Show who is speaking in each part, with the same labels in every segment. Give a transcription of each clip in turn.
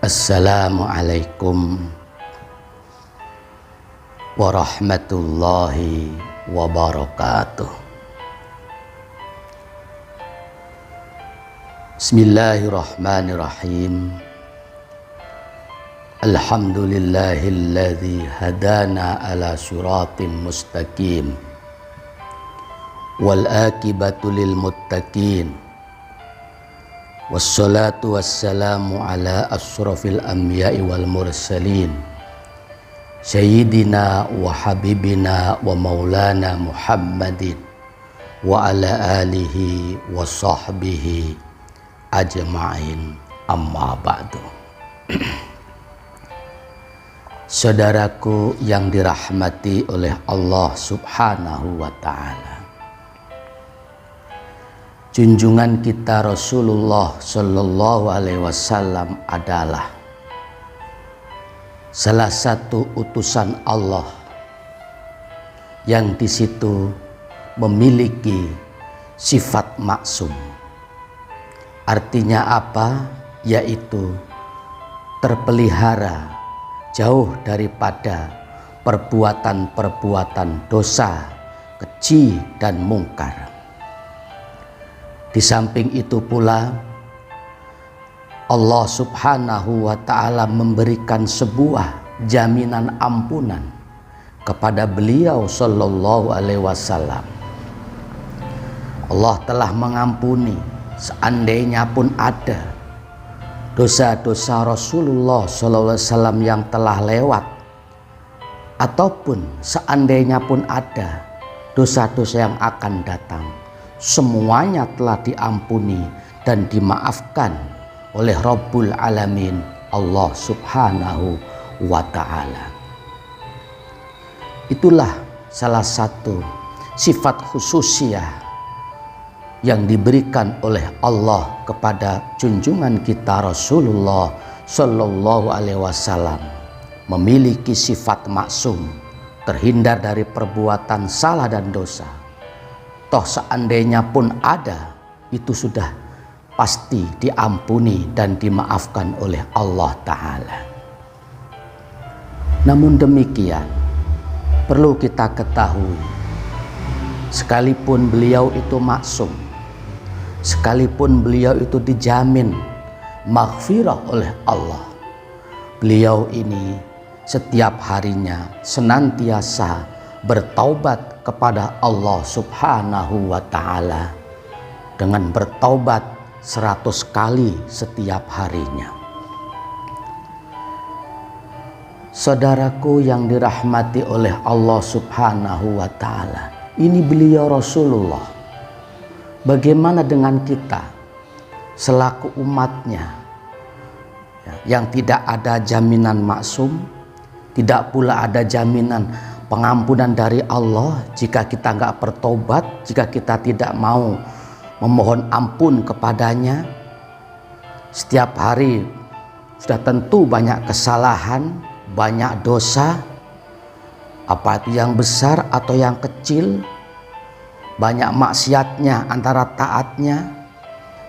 Speaker 1: Assalamualaikum warahmatullahi wabarakatuh. Bismillahirrahmanirrahim. Alhamdulillahilladzi hadana ala siratim mustaqim wal akibatu lil muttaqin. Wassalatu wassalamu ala asyrafil anbiya'i wal mursalin Sayyidina wa habibina wa maulana Muhammadin wa ala alihi wa sahbihi ajma'in, amma ba'du. Saudaraku yang dirahmati oleh Allah subhanahu wa ta'ala, junjungan kita Rasulullah Shallallahu Alaihi Wasallam adalah salah satu utusan Allah yang di situ memiliki sifat maksum. Artinya apa? Yaitu terpelihara jauh daripada perbuatan-perbuatan dosa, keji dan mungkar. Di samping itu pula Allah subhanahu wa ta'ala memberikan sebuah jaminan ampunan kepada beliau sallallahu alaihi wasallam. Allah telah mengampuni seandainya pun ada dosa-dosa Rasulullah sallallahu alaihi wasallam yang telah lewat, ataupun seandainya pun ada dosa-dosa yang akan datang. Semuanya telah diampuni dan dimaafkan oleh Rabbul Alamin, Allah subhanahu wa ta'ala. Itulah salah satu sifat khususiyah yang diberikan oleh Allah kepada junjungan kita Rasulullah Sallallahu Alaihi Wasallam, memiliki sifat maksum, terhindar dari perbuatan salah dan dosa. Toh seandainya pun ada, itu sudah pasti diampuni dan dimaafkan oleh Allah Ta'ala. Namun demikian, perlu kita ketahui, sekalipun beliau itu maksum, sekalipun beliau itu dijamin maghfirah oleh Allah, beliau ini setiap harinya senantiasa bertaubat kepada Allah subhanahu wa ta'ala dengan bertaubat 100 kali setiap harinya. Saudaraku yang dirahmati oleh Allah subhanahu wa ta'ala, ini beliau Rasulullah. Bagaimana dengan kita selaku umatnya yang tidak ada jaminan maksum, tidak pula ada jaminan pengampunan dari Allah jika kita nggak bertobat, jika kita tidak mau memohon ampun kepadanya. Setiap hari sudah tentu banyak kesalahan, banyak dosa, apa itu yang besar atau yang kecil, banyak maksiatnya antara taatnya,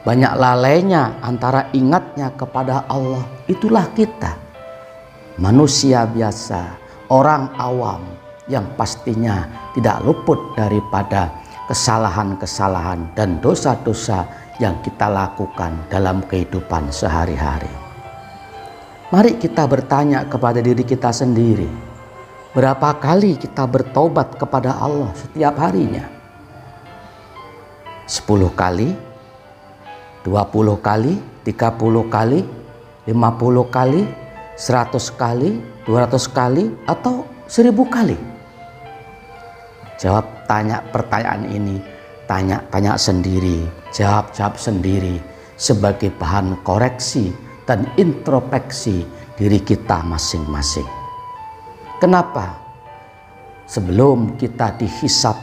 Speaker 1: banyak lalainya antara ingatnya kepada Allah. Itulah kita, manusia biasa, orang awam yang pastinya tidak luput daripada kesalahan-kesalahan dan dosa-dosa yang kita lakukan dalam kehidupan sehari-hari. Mari kita bertanya kepada diri kita sendiri, berapa kali kita bertobat kepada Allah setiap harinya? 10 kali, 20 kali, 30 kali, 50 kali, 100 kali, 200 kali, atau 1000 kali? Jawab pertanyaan ini, tanya sendiri, jawab sendiri sebagai bahan koreksi dan introspeksi diri kita masing-masing. Kenapa? Sebelum kita dihisab,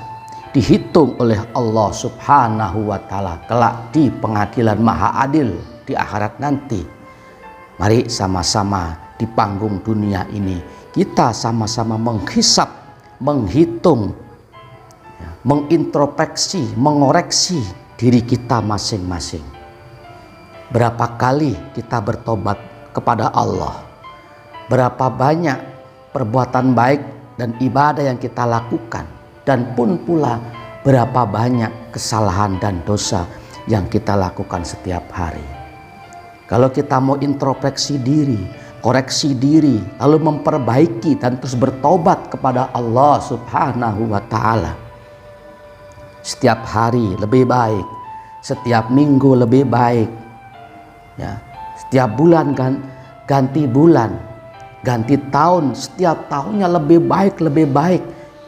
Speaker 1: dihitung oleh Allah subhanahu wa ta'ala kelak di pengadilan maha adil di akhirat nanti, mari sama-sama di panggung dunia ini kita sama-sama menghisab, menghitung, mengintrospeksi, mengoreksi diri kita masing-masing. Berapa kali kita bertobat kepada Allah. Berapa banyak perbuatan baik dan ibadah yang kita lakukan, dan pun pula berapa banyak kesalahan dan dosa yang kita lakukan setiap hari. Kalau kita mau introspeksi diri, koreksi diri, lalu memperbaiki dan terus bertobat kepada Allah Subhanahu wa Ta'ala, setiap hari lebih baik, setiap minggu lebih baik, ya, setiap bulan kan ganti bulan, ganti tahun, setiap tahunnya lebih baik,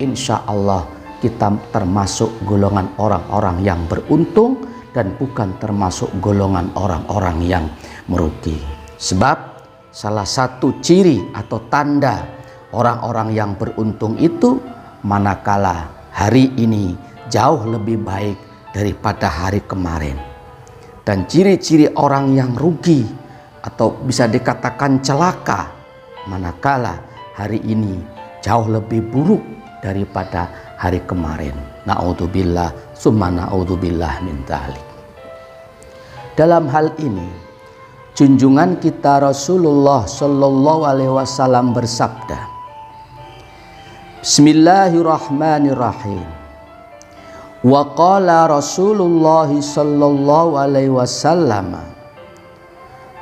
Speaker 1: insya Allah kita termasuk golongan orang-orang yang beruntung dan bukan termasuk golongan orang-orang yang merugi. Sebab salah satu ciri atau tanda orang-orang yang beruntung itu manakala hari ini jauh lebih baik daripada hari kemarin. Dan ciri-ciri orang yang rugi atau bisa dikatakan celaka manakala hari ini jauh lebih buruk daripada hari kemarin. Na'udzubillah summa na'udzubillah min dzalik. Dalam hal ini junjungan kita Rasulullah Shallallahu Alaihi Wasallam bersabda, Bismillahirrahmanirrahim. Wa qala Rasulullah Shallallahu Alaihi Wasallam,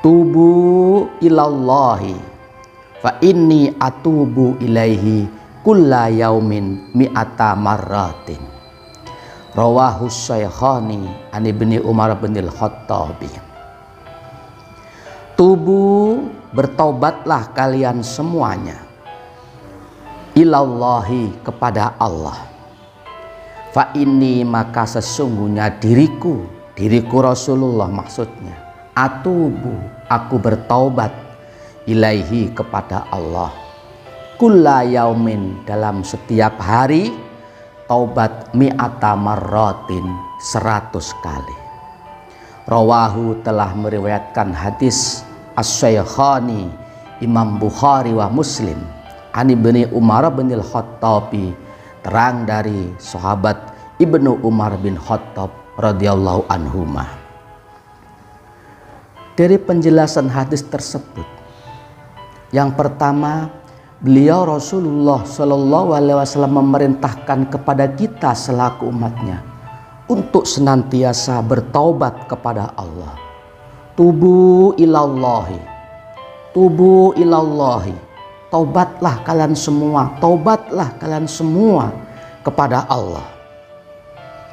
Speaker 1: tubu ilallahi fa inni atubu ilaihi kulla yaumin mi'ata marratin. Rawahu Syaikhani an Ibni Umar bin Al-Khattabi. Tubu, bertobatlah kalian semuanya, ilallahi, kepada Allah. Fa inni, maka sesungguhnya diriku Rasulullah maksudnya, atubu, aku bertaubat, ilaihi, kepada Allah, kulla yaumin, dalam setiap hari, taubat mi'ata marratin, 100 kali. Rawahu, telah meriwayatkan hadis As-Syaikhani, Imam Bukhari wa Muslim, an Ibni Umar bin Al-Khattabi, terang dari sahabat Ibnu Umar bin Khattab radhiyallahu anhuma. Dari penjelasan hadis tersebut, yang pertama, beliau Rasulullah Shallallahu Alaihi Wasallam memerintahkan kepada kita selaku umatnya untuk senantiasa bertaubat kepada Allah. Tubu ilallahi, tubu ilallahi, taubatlah kalian semua, taubatlah kalian semua kepada Allah.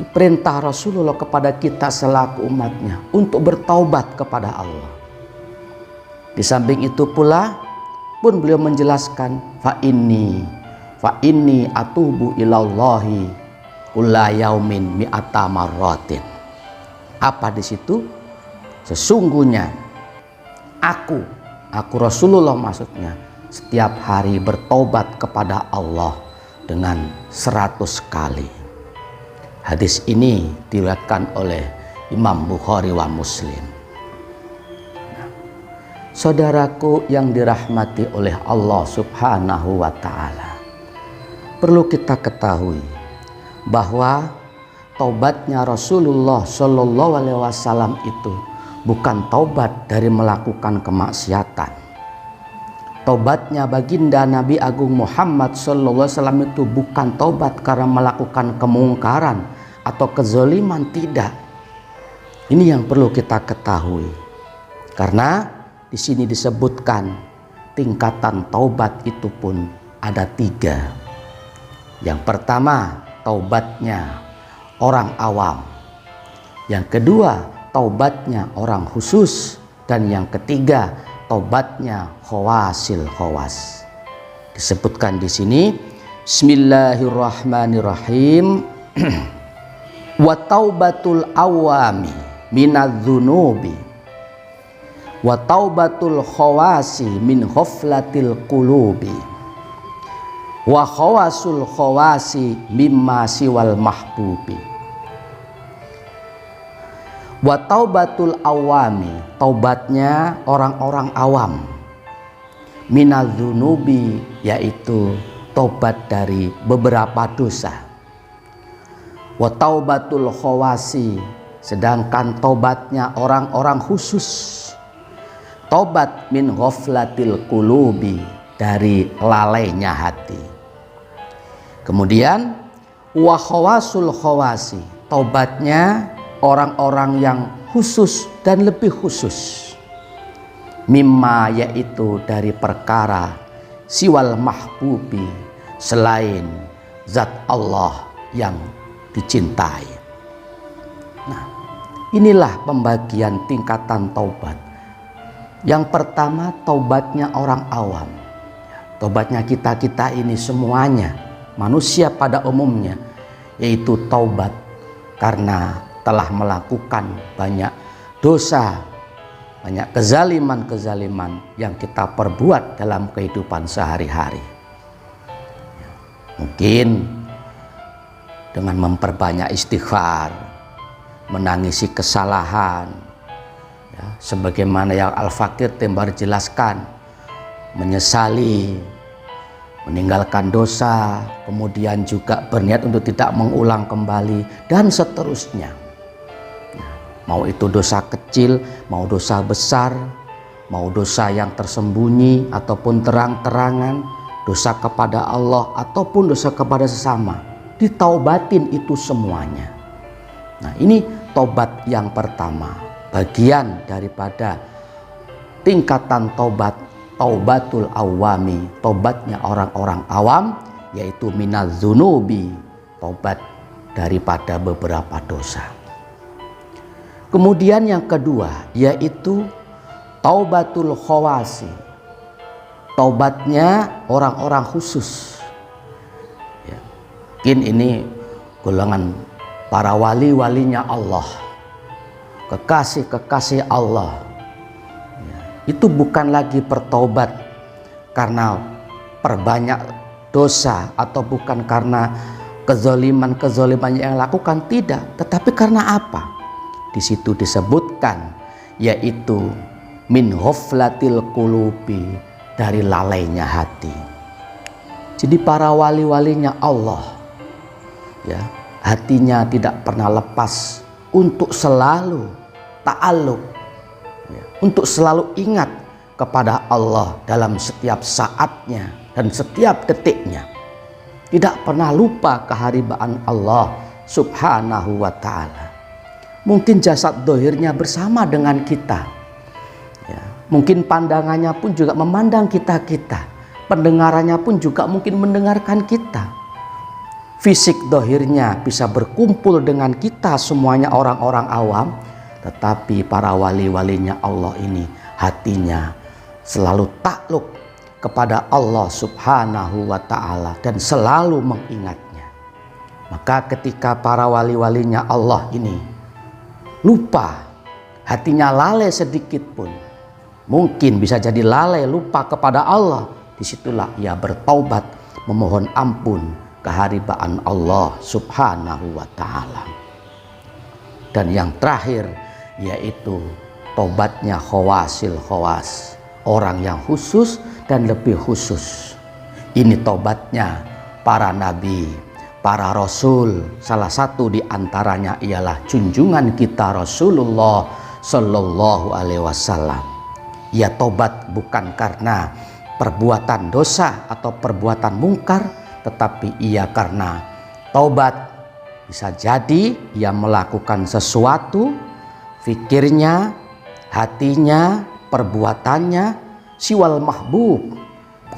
Speaker 1: Perintah Rasulullah kepada kita selaku umatnya untuk bertaubat kepada Allah. Di samping itu pula pun beliau menjelaskan, fa inni atubu ilallahi kulla yaumin mi'ata marratin. Apa di situ? Sesungguhnya aku Rasulullah maksudnya, setiap hari bertobat kepada Allah dengan 100 kali. Hadis ini diriwayatkan oleh Imam Bukhari wa Muslim. Saudaraku yang dirahmati oleh Allah Subhanahu wa Ta'ala, perlu kita ketahui bahwa taubatnya Rasulullah Shallallahu Alaihi Wasallam itu bukan taubat dari melakukan kemaksiatan. Taubatnya baginda Nabi Agung Muhammad Shallallahu Alaihi Wasallam itu bukan taubat karena melakukan kemungkaran atau kezaliman, tidak. Ini yang perlu kita ketahui, karena di sini disebutkan tingkatan taubat itu pun ada 3. Yang pertama, taubatnya orang awam. Yang kedua, taubatnya orang khusus. Dan yang ketiga, taubatnya khawasil khawas. Disebutkan di sini, Bismillahirrahmanirrahim. Wa taubatul awami minadz-dzunubi wa taubatul khawasi min ghaflatil qulubi wa khawasul khawasi mimma siwal mahbubi. Wa taubatul awami, taubatnya orang-orang awam, minadz-dzunubi, yaitu taubat dari beberapa dosa. Wa taubatul khawasi, sedangkan taubatnya orang-orang khusus, Taubat min ghaflatil qulubi, dari lalainya hati. Kemudian wa khawasul khawasi, taubatnya orang-orang yang khusus dan lebih khusus. Mimma, yaitu dari perkara siwal mahbubi, selain zat Allah yang dicintai. Nah, inilah pembagian tingkatan taubat. Yang pertama, taubatnya orang awam. Taubatnya kita-kita ini semuanya, manusia pada umumnya, yaitu taubat karena telah melakukan banyak dosa, banyak kezaliman-kezaliman yang kita perbuat dalam kehidupan sehari-hari. Mungkin dengan memperbanyak istighfar, menangisi kesalahan, ya, sebagaimana yang Al-Fakir Tembar jelaskan, menyesali, meninggalkan dosa, kemudian juga berniat untuk tidak mengulang kembali, dan seterusnya. Mau itu dosa kecil, mau dosa besar, mau dosa yang tersembunyi ataupun terang-terangan, dosa kepada Allah ataupun dosa kepada sesama, ditaubatin itu semuanya. Nah, ini taubat yang pertama, bagian daripada tingkatan taubat, taubatul awami, taubatnya orang-orang awam, yaitu minaz dzunubi, taubat daripada beberapa dosa. Kemudian yang kedua, yaitu taubatul khawasi, taubatnya orang-orang khusus. Ya, mungkin ini golongan para wali-walinya Allah, kekasih-kekasih Allah. Ya, itu bukan lagi bertaubat karena perbanyak dosa atau bukan karena kezaliman-kezaliman yang lakukan, tidak, tetapi karena apa? Di situ disebutkan, yaitu min ghaflatil qulubi, dari lalainya hati. Jadi para wali-walinya Allah, ya, hatinya tidak pernah lepas untuk selalu ta'alluq, ya, untuk selalu ingat kepada Allah dalam setiap saatnya dan setiap detiknya. Tidak pernah lupa keharibaan Allah subhanahu wa ta'ala. Mungkin jasad dohirnya bersama dengan kita, ya, mungkin pandangannya pun juga memandang kita-kita, pendengarannya pun juga mungkin mendengarkan kita. Fisik dohirnya bisa berkumpul dengan kita semuanya orang-orang awam, tetapi para wali-walinya Allah ini hatinya selalu takluk kepada Allah subhanahu wa ta'ala dan selalu mengingatnya. Maka ketika para wali-walinya Allah ini lupa, hatinya lalai sedikit pun, mungkin bisa jadi lalai lupa kepada Allah, disitulah ia bertaubat, memohon ampun keharibaan Allah subhanahu wa ta'ala. Dan yang terakhir, yaitu taubatnya khawasil khawas, orang yang khusus dan lebih khusus. Ini taubatnya para nabi, para rasul. Salah satu di antaranya ialah junjungan kita Rasulullah Sallallahu Alaihi Wasallam. Ia tobat bukan karena perbuatan dosa atau perbuatan mungkar, tetapi ia karena tobat bisa jadi ia melakukan sesuatu, fikirnya, hatinya, perbuatannya siwal mahbub,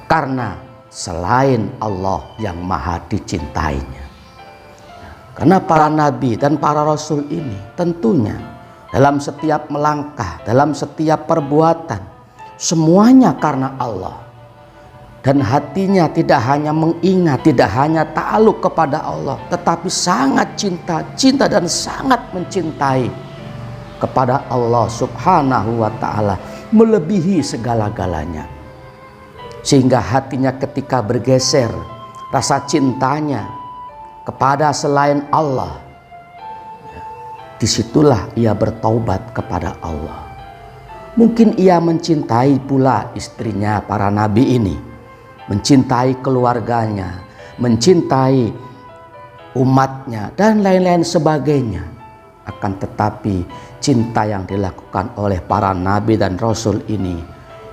Speaker 1: karena selain Allah yang maha dicintainya. Karena para nabi dan para rasul ini tentunya dalam setiap melangkah, dalam setiap perbuatan, semuanya karena Allah. Dan hatinya tidak hanya mengingat, tidak hanya ta'aluk kepada Allah, tetapi sangat cinta dan sangat mencintai kepada Allah subhanahu wa ta'ala, melebihi segala-galanya. Sehingga hatinya ketika bergeser, rasa cintanya kepada selain Allah, disitulah ia bertaubat kepada Allah. Mungkin ia mencintai pula istrinya para nabi ini, mencintai keluarganya, mencintai umatnya, dan lain-lain sebagainya. Akan tetapi cinta yang dilakukan oleh para nabi dan rasul ini,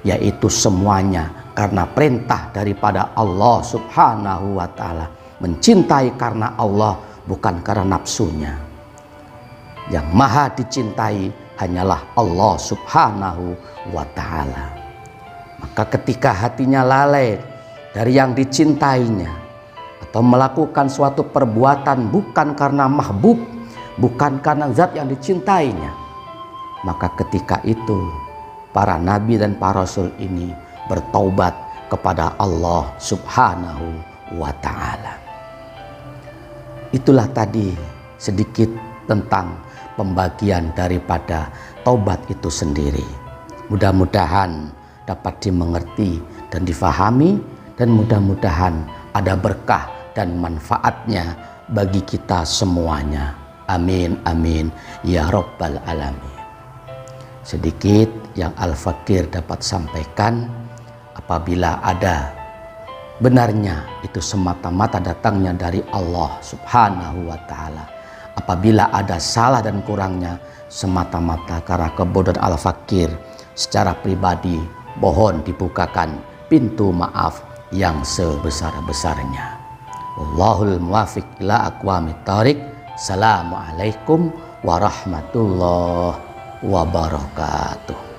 Speaker 1: yaitu semuanya karena perintah daripada Allah Subhanahu wa ta'ala. Mencintai karena Allah, bukan karena nafsunya. Yang maha dicintai hanyalah Allah Subhanahu wa ta'ala. Maka ketika hatinya lalai dari yang dicintainya, atau melakukan suatu perbuatan bukan karena mahbub, bukan karena zat yang dicintainya, maka ketika itu para nabi dan para rasul ini bertaubat kepada Allah Subhanahu wa ta'ala. Itulah tadi sedikit tentang pembagian daripada taubat itu sendiri. Mudah-mudahan dapat dimengerti dan difahami, dan mudah-mudahan ada berkah dan manfaatnya bagi kita semuanya. Amin amin ya rabbal alamin. Sedikit yang Al-Fakir dapat sampaikan, apabila ada benarnya itu semata-mata datangnya dari Allah Subhanahu wa ta'ala. Apabila ada salah dan kurangnya semata-mata karena kebodohan Al-Fakir, secara pribadi mohon dibukakan pintu maaf yang sebesar-besarnya. Wallahul muwafiq ila aqwamit thoriq. Assalamualaikum warahmatullahi wabarakatuh.